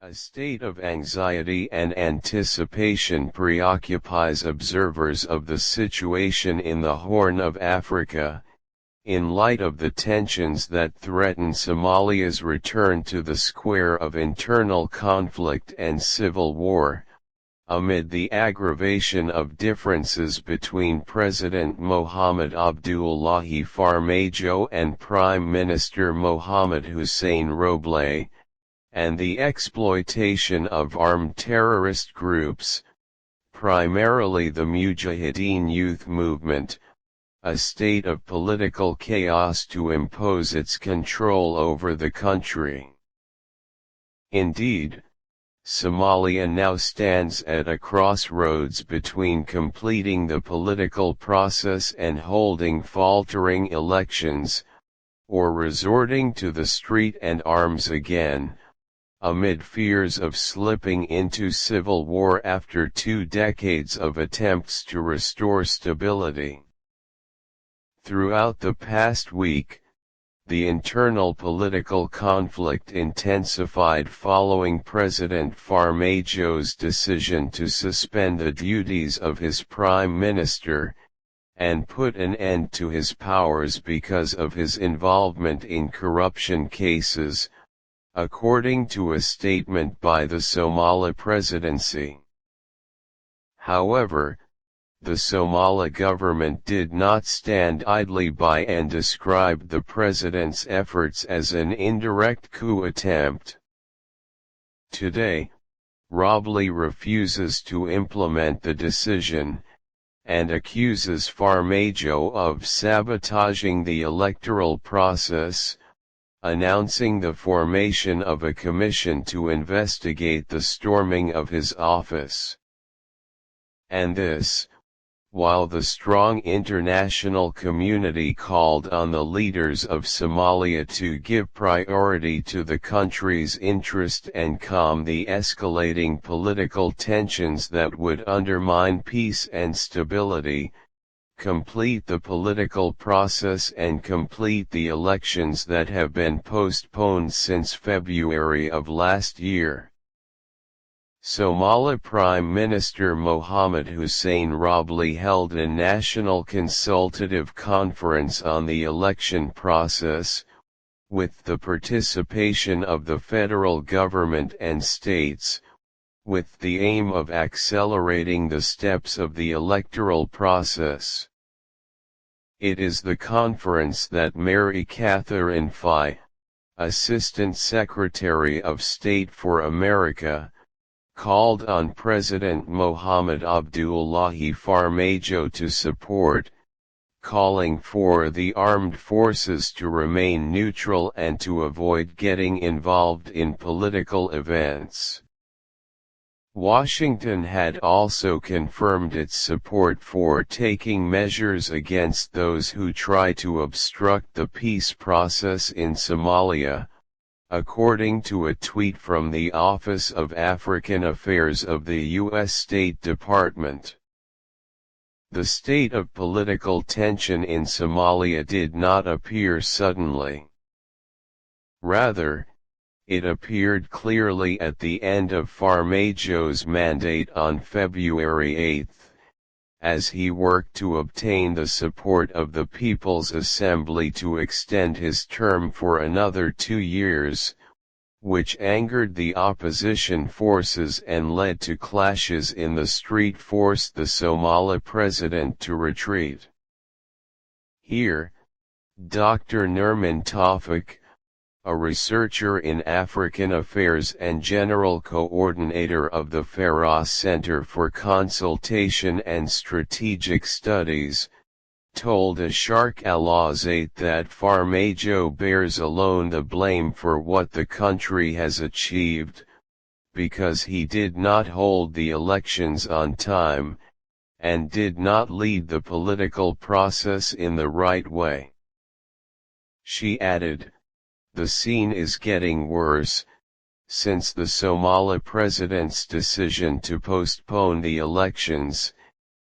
A state of anxiety and anticipation preoccupies observers of the situation in the Horn of Africa, in light of the tensions that threaten Somalia's return to the square of internal conflict and civil war, amid the aggravation of differences between President Mohamed Abdullahi Farmajo and Prime Minister Mohamed Hussein Roble, and the exploitation of armed terrorist groups, primarily the Mujahideen youth movement, a state of political chaos to impose its control over the country. Indeed, Somalia now stands at a crossroads between completing the political process and holding faltering elections, or resorting to the street and arms again, amid fears of slipping into civil war after 2 decades of attempts to restore stability. Throughout the past week, the internal political conflict intensified following President Farmajo's decision to suspend the duties of his prime minister, and put an end to his powers because of his involvement in corruption cases, according to a statement by the Somali presidency. However, the Somali government did not stand idly by and described the president's efforts as an indirect coup attempt. Today, Roble refuses to implement the decision, and accuses Farmajo of sabotaging the electoral process, announcing the formation of a commission to investigate the storming of his office. And this, while the strong international community called on the leaders of Somalia to give priority to the country's interest and calm the escalating political tensions that would undermine peace and stability, complete the political process and complete the elections that have been postponed since February of last year. Somali Prime Minister Mohamed Hussein Roble held a national consultative conference on the election process, with the participation of the federal government and states, with the aim of accelerating the steps of the electoral process. It is the conference that Mary Catherine Fye, Assistant Secretary of State for America, called on President Mohamed Abdullahi Farmajo to support, calling for the armed forces to remain neutral and to avoid getting involved in political events. Washington had also confirmed its support for taking measures against those who try to obstruct the peace process in Somalia, according to a tweet from the Office of African Affairs of the U.S. State Department. The state of political tension in Somalia did not appear suddenly. Rather, it appeared clearly at the end of Farmajo's mandate on February 8, as he worked to obtain the support of the People's Assembly to extend his term for another 2 years, which angered the opposition forces and led to clashes in the street, forced the Somali president to retreat. Here, Dr. Nerman Tawfik, a researcher in African Affairs and General Coordinator of the Faras Center for Consultation and Strategic Studies, told Asharq Al-Azate that Farmajo bears alone the blame for what the country has achieved, because he did not hold the elections on time, and did not lead the political process in the right way. She added, "The scene is getting worse, since the Somali president's decision to postpone the elections,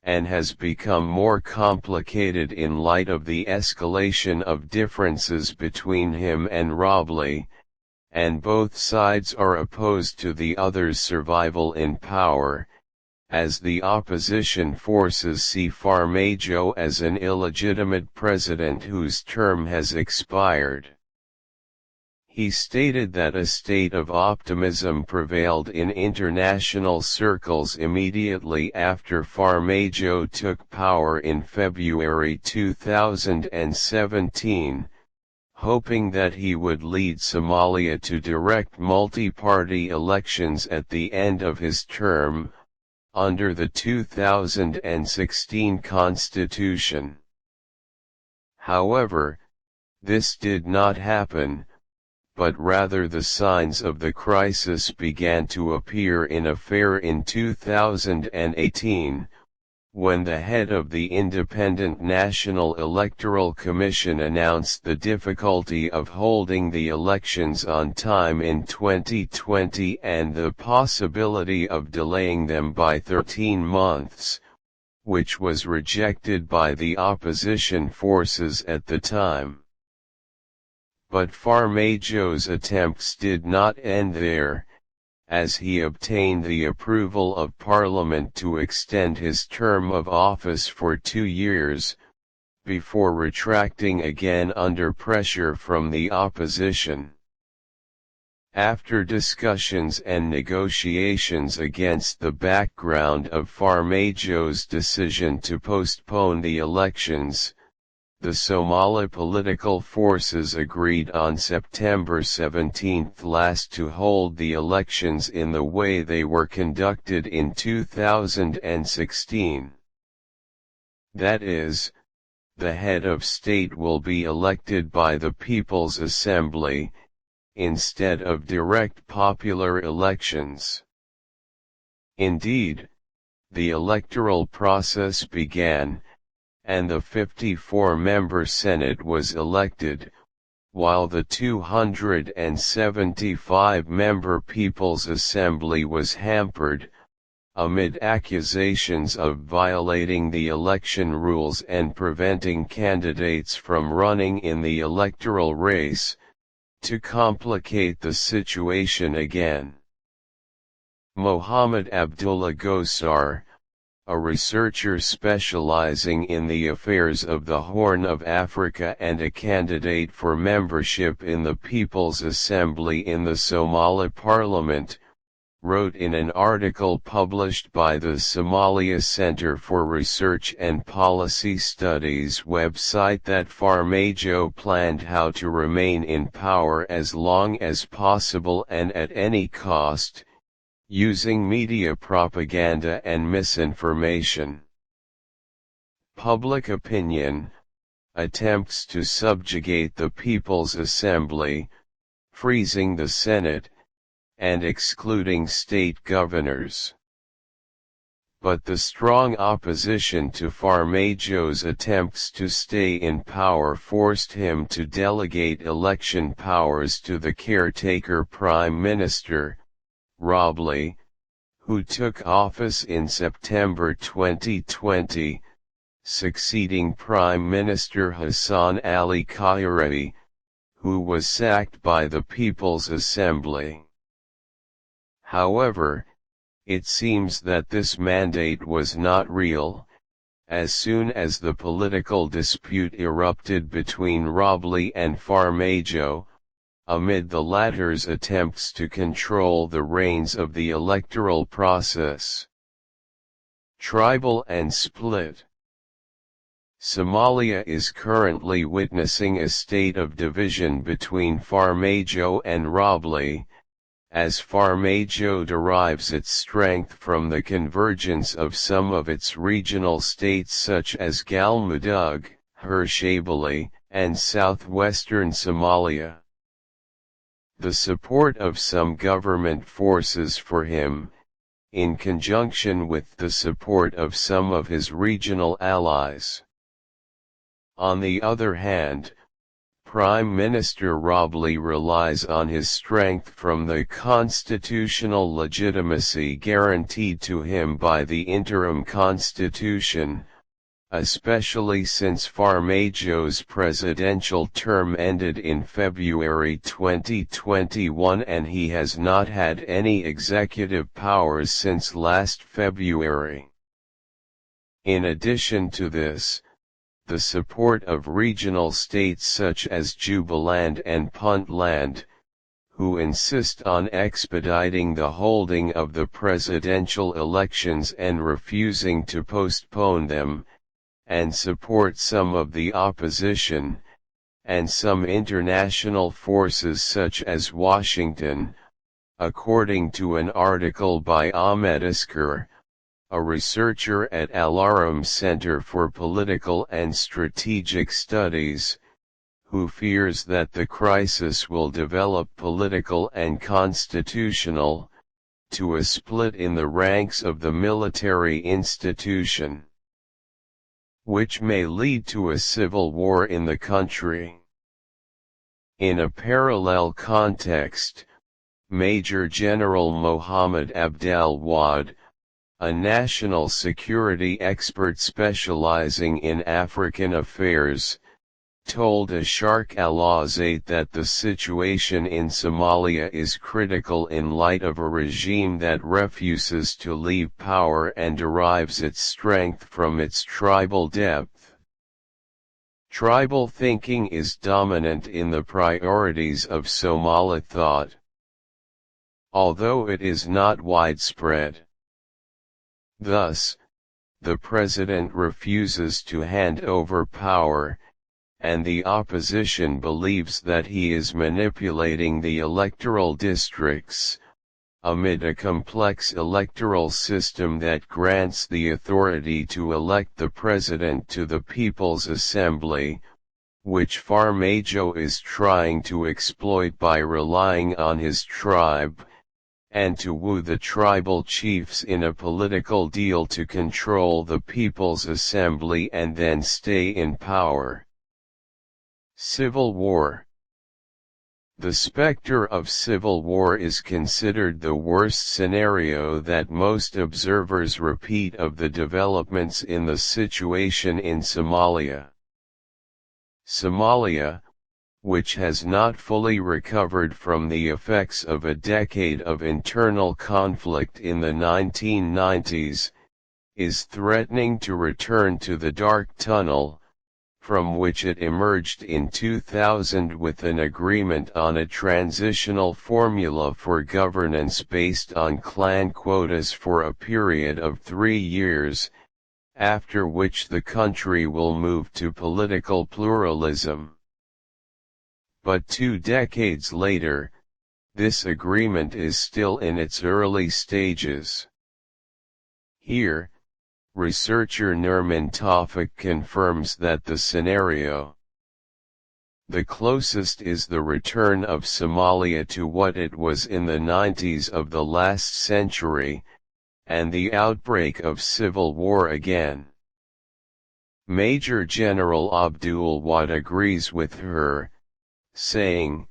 and has become more complicated in light of the escalation of differences between him and Roble, and both sides are opposed to the other's survival in power, as the opposition forces see Farmajo as an illegitimate president whose term has expired. He stated that a state of optimism prevailed in international circles immediately after Farmajo took power in February 2017, hoping that he would lead Somalia to direct multi-party elections at the end of his term, under the 2016 constitution. However, this did not happen, but rather the signs of the crisis began to appear in in 2018, when the head of the Independent National Electoral Commission announced the difficulty of holding the elections on time in 2020 and the possibility of delaying them by 13 months, which was rejected by the opposition forces at the time. But Farmajo's attempts did not end there, as he obtained the approval of Parliament to extend his term of office for 2 years, before retracting again under pressure from the opposition. After discussions and negotiations against the background of Farmajo's decision to postpone the elections, the Somali political forces agreed on September 17 last to hold the elections in the way they were conducted in 2016. That is, the head of state will be elected by the People's Assembly, instead of direct popular elections. Indeed, the electoral process began, and the 54-member Senate was elected, while the 275-member People's Assembly was hampered, amid accusations of violating the election rules and preventing candidates from running in the electoral race, to complicate the situation again. Mohammed Abdullah Gosar, a researcher specializing in the affairs of the Horn of Africa and a candidate for membership in the People's Assembly in the Somali Parliament, wrote in an article published by the Somalia Center for Research and Policy Studies website that Farmajo planned how to remain in power as long as possible and at any cost, using media propaganda and misinformation. Public opinion, attempts to subjugate the People's Assembly, freezing the Senate, and excluding state governors. But the strong opposition to Farmajo's attempts to stay in power forced him to delegate election powers to the caretaker Prime Minister, Robley, who took office in September 2020, succeeding Prime Minister Hassan Ali Khayri, who was sacked by the People's Assembly. However, it seems that this mandate was not real. As soon as the political dispute erupted between Robley and Farmajo, amid the latter's attempts to control the reins of the electoral process. Tribal and split. Somalia is currently witnessing a state of division between Farmajo and Robley, as Farmajo derives its strength from the convergence of some of its regional states such as Galmudug, Hirshabelle, and southwestern Somalia. The support of some government forces for him, in conjunction with the support of some of his regional allies. On the other hand, Prime Minister Robley relies on his strength from the constitutional legitimacy guaranteed to him by the interim constitution, especially since Farmajo's presidential term ended in February 2021 and he has not had any executive powers since last February. In addition to this, the support of regional states such as Jubaland and Puntland, who insist on expediting the holding of the presidential elections and refusing to postpone them, and support some of the opposition, and some international forces such as Washington, according to an article by Ahmed Askar, a researcher at Al-Aram Center for Political and Strategic Studies, who fears that the crisis will develop political and constitutional, to a split in the ranks of the military institution, which may lead to a civil war in the country. In a parallel context, Major General Mohammed Abdel Wad, a national security expert specializing in African affairs, told Asharq Al-Azate that the situation in Somalia is critical in light of a regime that refuses to leave power and derives its strength from its tribal depth. Tribal thinking is dominant in the priorities of Somali thought, although it is not widespread. Thus, the president refuses to hand over power, and the opposition believes that he is manipulating the electoral districts, amid a complex electoral system that grants the authority to elect the president to the People's Assembly, which Farmajo is trying to exploit by relying on his tribe, and to woo the tribal chiefs in a political deal to control the People's Assembly and then stay in power. Civil war. The specter of civil war is considered the worst scenario that most observers repeat of the developments in the situation in Somalia. Somalia, which has not fully recovered from the effects of a decade of internal conflict in the 1990s, is threatening to return to the dark tunnel, from which it emerged in 2000 with an agreement on a transitional formula for governance based on clan quotas for a period of 3 years, after which the country will move to political pluralism. But 2 decades later, this agreement is still in its early stages. Here, researcher Nermin Tawfik confirms that the scenario, the closest is the return of Somalia to what it was in the 90s of the last century, and the outbreak of civil war again. Major General Abdul Wad agrees with her, saying,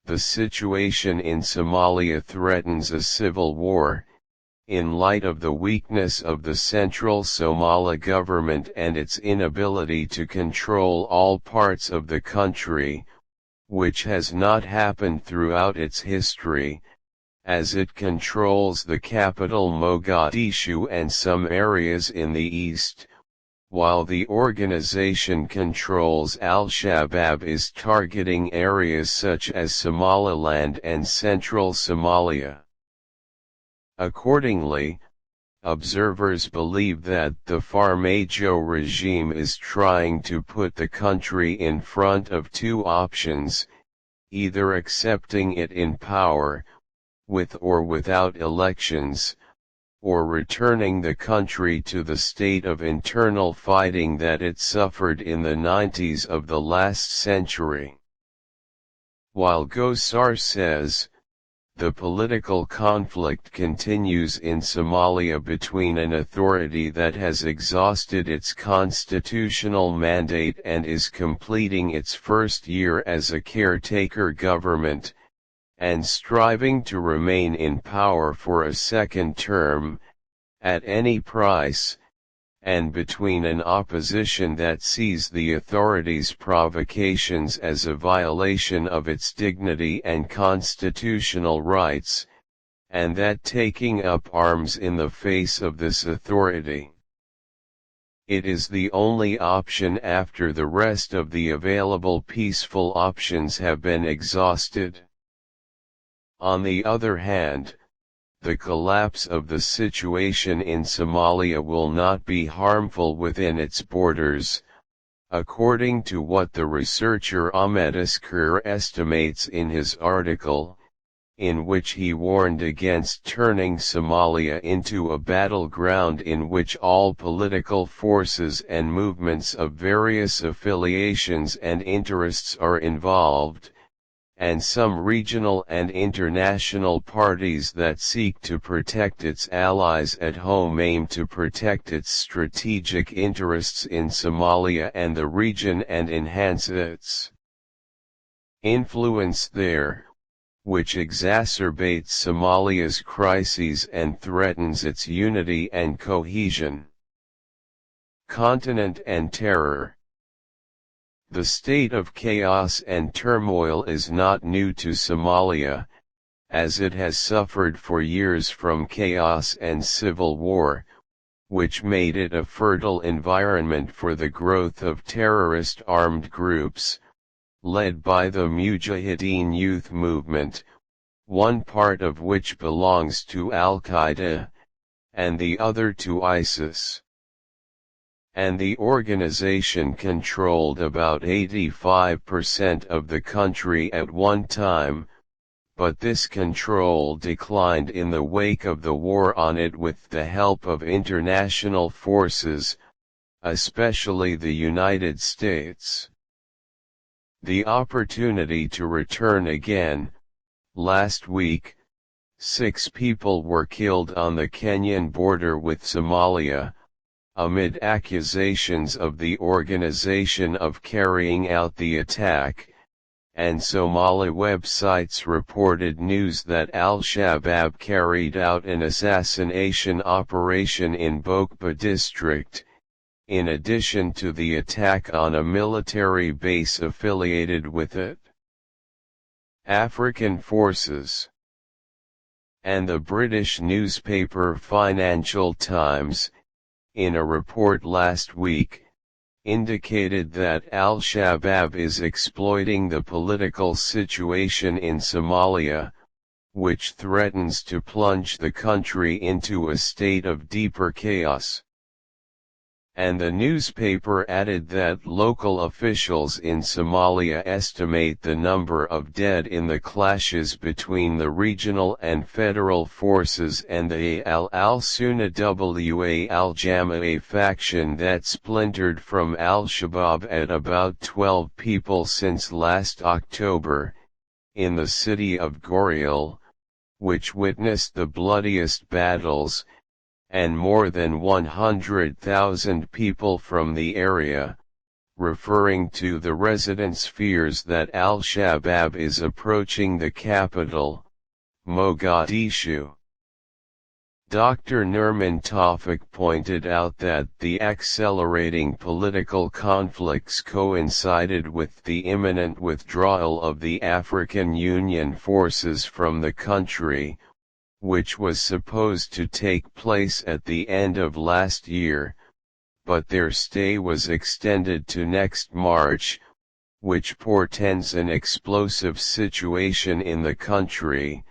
"The situation in Somalia threatens a civil war, in light of the weakness of the central Somali government and its inability to control all parts of the country, which has not happened throughout its history, as it controls the capital Mogadishu and some areas in the east, while the organization controls Al-Shabaab is targeting areas such as Somaliland and central Somalia." Accordingly, observers believe that the Farmajo regime is trying to put the country in front of 2 options, either accepting it in power, with or without elections, or returning the country to the state of internal fighting that it suffered in the 90s of the last century. While Gosar says, the political conflict continues in Somalia between an authority that has exhausted its constitutional mandate and is completing its first year as a caretaker government, and striving to remain in power for a second term, at any price, and between an opposition that sees the authorities' provocations as a violation of its dignity and constitutional rights, and that taking up arms in the face of this authority. It is the only option after the rest of the available peaceful options have been exhausted. On the other hand, the collapse of the situation in Somalia will not be harmful within its borders, according to what the researcher Ahmed Asker estimates in his article, in which he warned against turning Somalia into a battleground in which all political forces and movements of various affiliations and interests are involved, and some regional and international parties that seek to protect its allies at home aim to protect its strategic interests in Somalia and the region and enhance its influence there, which exacerbates Somalia's crises and threatens its unity and cohesion. Continent and terror. The state of chaos and turmoil is not new to Somalia, as it has suffered for years from chaos and civil war, which made it a fertile environment for the growth of terrorist armed groups, led by the Mujahideen youth movement, one part of which belongs to Al-Qaeda, and the other to ISIS. And the organization controlled about 85% of the country at one time, but this control declined in the wake of the war on it with the help of international forces, especially the United States. The opportunity to return again. Last week, 6 people were killed on the Kenyan border with Somalia, amid accusations of the organization of carrying out the attack, and Somali websites reported news that Al-Shabaab carried out an assassination operation in Bokba district, in addition to the attack on a military base affiliated with it. African forces. And the British newspaper Financial Times, in a report last week, indicated that Al-Shabaab is exploiting the political situation in Somalia, which threatens to plunge the country into a state of deeper chaos. And the newspaper added that local officials in Somalia estimate the number of dead in the clashes between the regional and federal forces and the al-Sunnah wa al-Jama'ah faction that splintered from Al-Shabaab at about 12 people since last October, in the city of Gorial, which witnessed the bloodiest battles, and more than 100,000 people from the area, referring to the residents' fears that Al-Shabaab is approaching the capital, Mogadishu. Dr. Nurman Tawfiq pointed out that the accelerating political conflicts coincided with the imminent withdrawal of the African Union forces from the country, which was supposed to take place at the end of last year, but their stay was extended to next March, which portends an explosive situation in the country,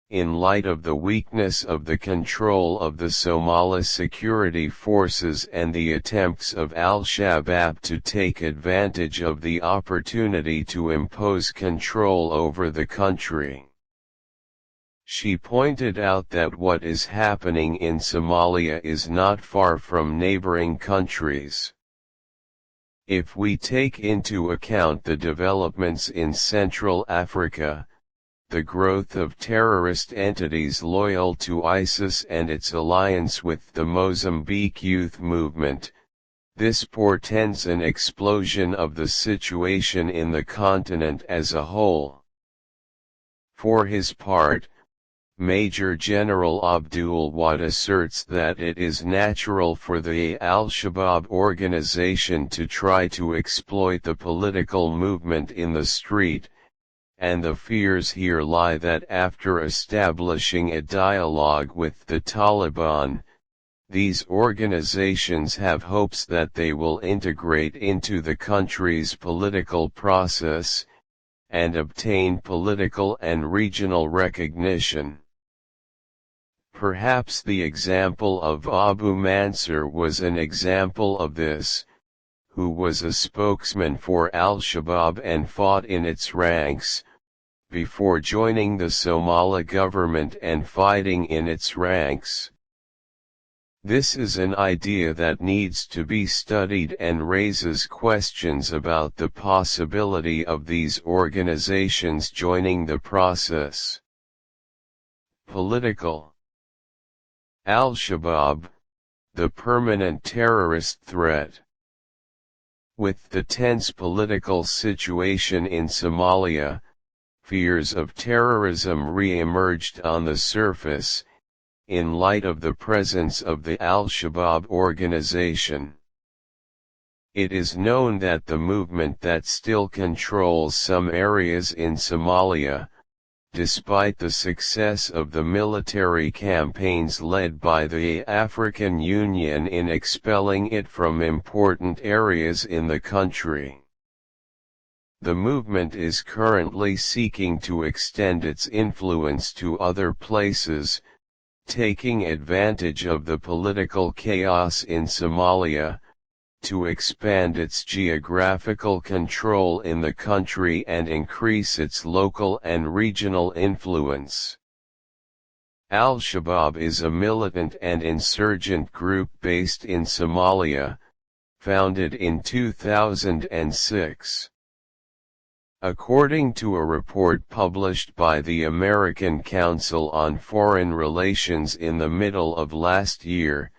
in light of the weakness of the control of the Somali security forces and the attempts of Al-Shabaab to take advantage of the opportunity to impose control over the country. She pointed out that what is happening in Somalia is not far from neighboring countries. If we take into account the developments in Central Africa, the growth of terrorist entities loyal to ISIS and its alliance with the Mozambique youth movement, this portends an explosion of the situation in the continent as a whole. For his part, Major General Abdul Wahid asserts that it is natural for the Al-Shabaab organization to try to exploit the political movement in the street, and the fears here lie that after establishing a dialogue with the Taliban, these organizations have hopes that they will integrate into the country's political process, and obtain political and regional recognition. Perhaps the example of Abu Mansur was an example of this, who was a spokesman for Al-Shabaab and fought in its ranks, before joining the Somali government and fighting in its ranks. This is an idea that needs to be studied and raises questions about the possibility of these organizations joining the process. Political. Al-Shabaab, the permanent terrorist threat. With the tense political situation in Somalia, fears of terrorism re-emerged on the surface, in light of the presence of the Al-Shabaab organization. It is known that the movement that still controls some areas in Somalia, despite the success of the military campaigns led by the African Union in expelling it from important areas in the country. The movement is currently seeking to extend its influence to other places, taking advantage of the political chaos in Somalia, to expand its geographical control in the country and increase its local and regional influence. Al-Shabaab is a militant and insurgent group based in Somalia, founded in 2006. According to a report published by the American Council on Foreign Relations in the middle of last year,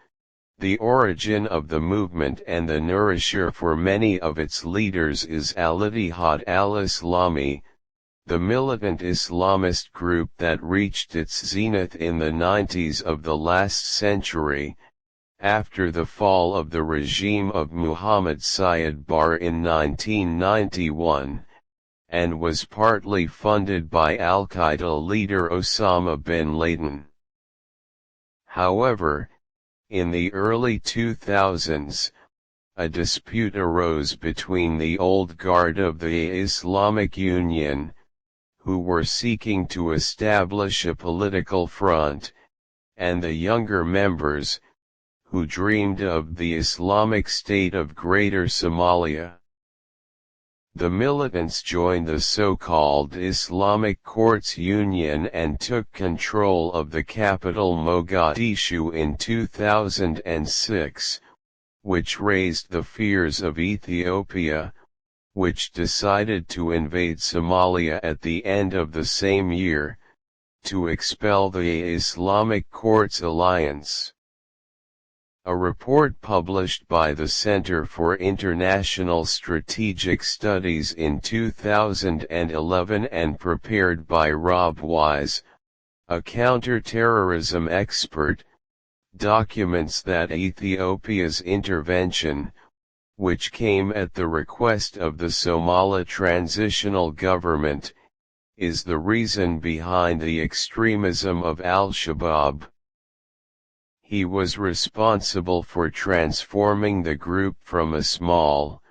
the origin of the movement and the nourisher for many of its leaders is Al-Ittihad al-Islami, the militant Islamist group that reached its zenith in the 90s of the last century, after the fall of the regime of Muhammad Syed Barre in 1991. And was partly funded by Al-Qaeda leader Osama bin Laden. However, in the early 2000s, a dispute arose between the old guard of the Islamic Union, who were seeking to establish a political front, and the younger members, who dreamed of the Islamic State of Greater Somalia. The militants joined the so-called Islamic Courts Union and took control of the capital Mogadishu in 2006, which raised the fears of Ethiopia, which decided to invade Somalia at the end of the same year, to expel the Islamic Courts Alliance. A report published by the Center for International Strategic Studies in 2011 and prepared by Rob Wise, a counter-terrorism expert, documents that Ethiopia's intervention, which came at the request of the Somali Transitional Government, is the reason behind the extremism of Al-Shabaab. He was responsible for transforming the group from a small,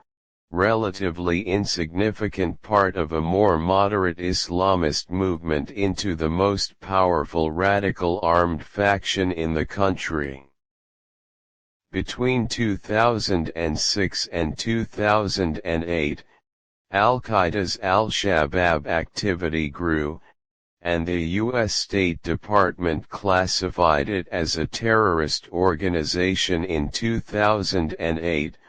relatively insignificant part of a more moderate Islamist movement into the most powerful radical armed faction in the country. Between 2006 and 2008, Al-Qaeda's Al-Shabaab activity grew, and the U.S. State Department classified it as a terrorist organization in 2008,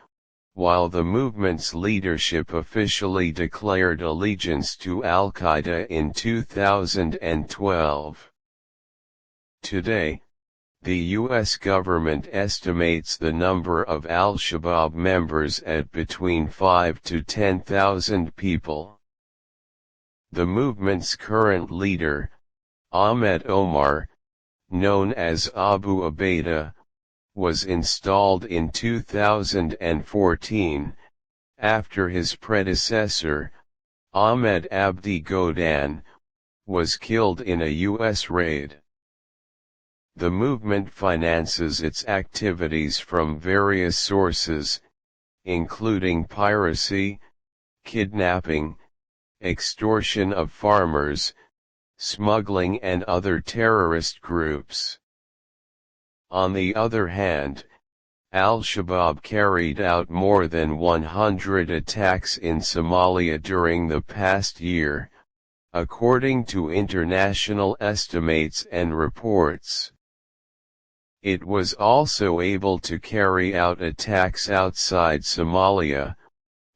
while the movement's leadership officially declared allegiance to Al-Qaeda in 2012. Today, the U.S. government estimates the number of Al-Shabaab members at between 5,000 to 10,000 people. The movement's current leader, Ahmed Omar, known as Abu Ubaidah, was installed in 2014, after his predecessor, Ahmed Abdi Godane, was killed in a U.S. raid. The movement finances its activities from various sources, including piracy, kidnapping, extortion of farmers, smuggling and other terrorist groups. On the other hand, Al-Shabaab carried out more than 100 attacks in Somalia during the past year, according to international estimates and reports. It was also able to carry out attacks outside Somalia,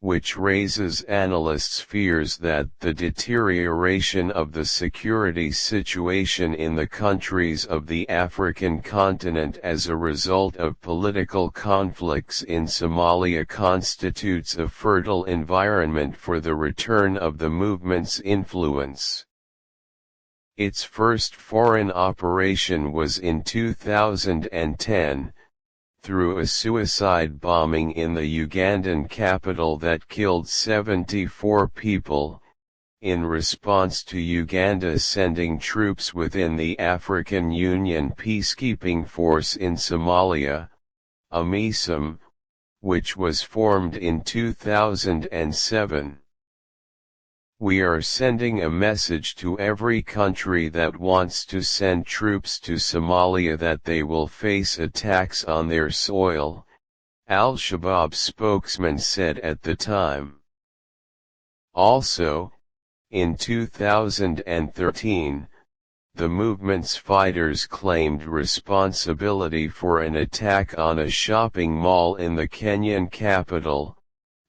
which raises analysts' fears that the deterioration of the security situation in the countries of the African continent as a result of political conflicts in Somalia constitutes a fertile environment for the return of the movement's influence. Its first foreign operation was in 2010, through a suicide bombing in the Ugandan capital that killed 74 people, in response to Uganda sending troops within the African Union peacekeeping force in Somalia, AMISOM, which was formed in 2007. We are sending a message to every country that wants to send troops to Somalia that they will face attacks on their soil, Al-Shabaab spokesman said at the time. Also, in 2013, the movement's fighters claimed responsibility for an attack on a shopping mall in the Kenyan capital,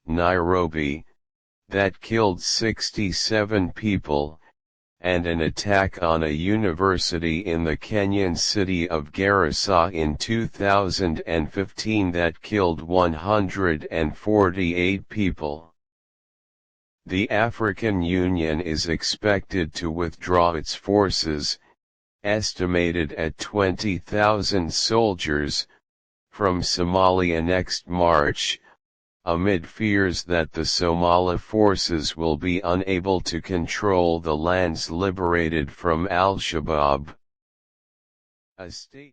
Nairobi, that killed 67 people, and an attack on a university in the Kenyan city of Garissa in 2015 that killed 148 people. The African Union is expected to withdraw its forces, estimated at 20,000 soldiers, from Somalia next March, amid fears that the Somali forces will be unable to control the lands liberated from Al-Shabaab. A state